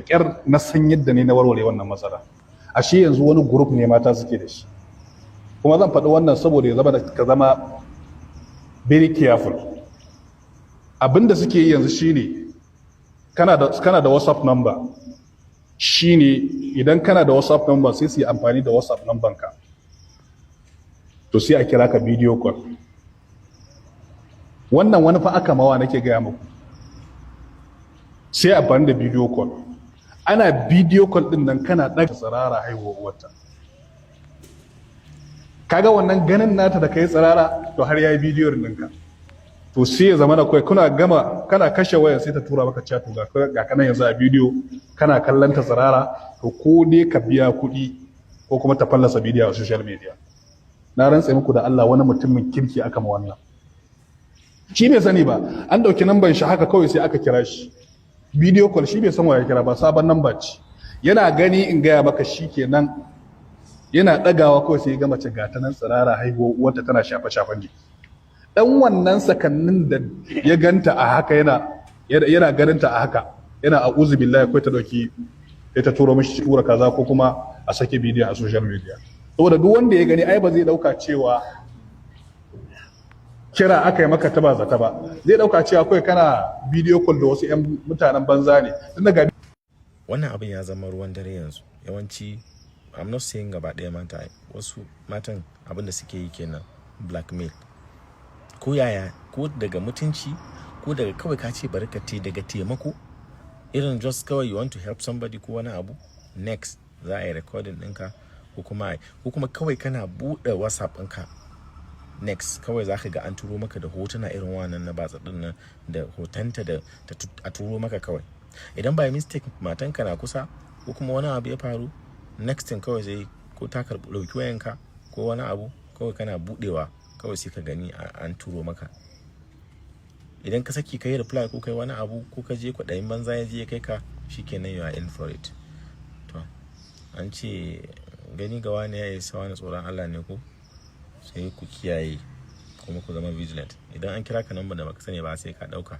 ƙyar na san yadda ne na warware wannan matsala. Ashe yanzu wani group ne mata suke da shi, kuma zan faɗi wannan saboda ya zama da ka zama very careful. Abinda suke yi yanzu shine kana da WhatsApp number, shine idan kana da WhatsApp number sai su yi amfani da WhatsApp number ka, to sai a kira ka video call. Wannan wani fa aka mawa nake gaya muku, sai amfani da video call. Ana video call din nan kana ɗaga tsirara haihuwa uwarta, kaga wannan ganin nata da kai tsirara to har yayi bidiyo ɗinka, to sai ya zama da kai kana kashe wayar sai ta tura maka chat ga kana yanzu a bidiyo kana kallon ta tsirara, to ko dai ka biya kuɗi ko kuma ta fallasa bidiyo a social media. Na rantsa muku da Allah wani mutumin kirki aka ma wannan, shi bai sani ba, an dauki namban shi haka kawai sai aka kira shi video call, shi bai san wa ya kira ba, sabon namba ce. Yana gani in gaya maka shi kenan, yana dagawa kawai sai ya ga mace gata nan tsirara haihuwa uwarta tana shafe-shafen jiki. Dan wannan sakannin da ya ganta a haka yana ganinta a haka, yana a'udhu billahi, kai ta dauki ta tura mishi tura kaza ko kuma a sake bidiyo a social media. Saboda duk wanda ya gani ai ba zai dauka cewa kira aka yi maka ta ba zata ba, zai dauka cewa kawai kana video call da wasu 'yan mutanen banza ne. Wannan abin ya zama ruwan dare yanzu. Yawanci I'm not saying gaba ɗaya mata, wasu matan abin da suke yi kenan, blackmail. Ko yaya, ko daga mutunci, ko daga kawai ka ce barkate, daga taimako, irin just kawai you want to help somebody ko wani abu, next za a yi recording ɗinka, ko kuma kawai kana buɗe WhatsApp ɗinka, next kawai za ka ga an turo maka da hotuna irin wannan na batsa ɗin nan, da hotonta da a turo maka kawai. Idan by mistake matanka na kusa ko kuma wani abu ya faru, next thing kawai zai ko ta karɓi ɗauki wayanka ko wani abu, kawai kana buɗewa kawai sai ka gani an turo maka. Idan ka saki kai reply ko kai wani abu, ko ka je kwaɗayin banza ya je ya kai ka, shikenan you are in for it. To an ce gani ga wani ya yi sawa na tsoron Allah ne ko, sai ku kiyaye kuma ku zama vigilant. Idan an kira ka number da baka sani ba sai ka ɗauka.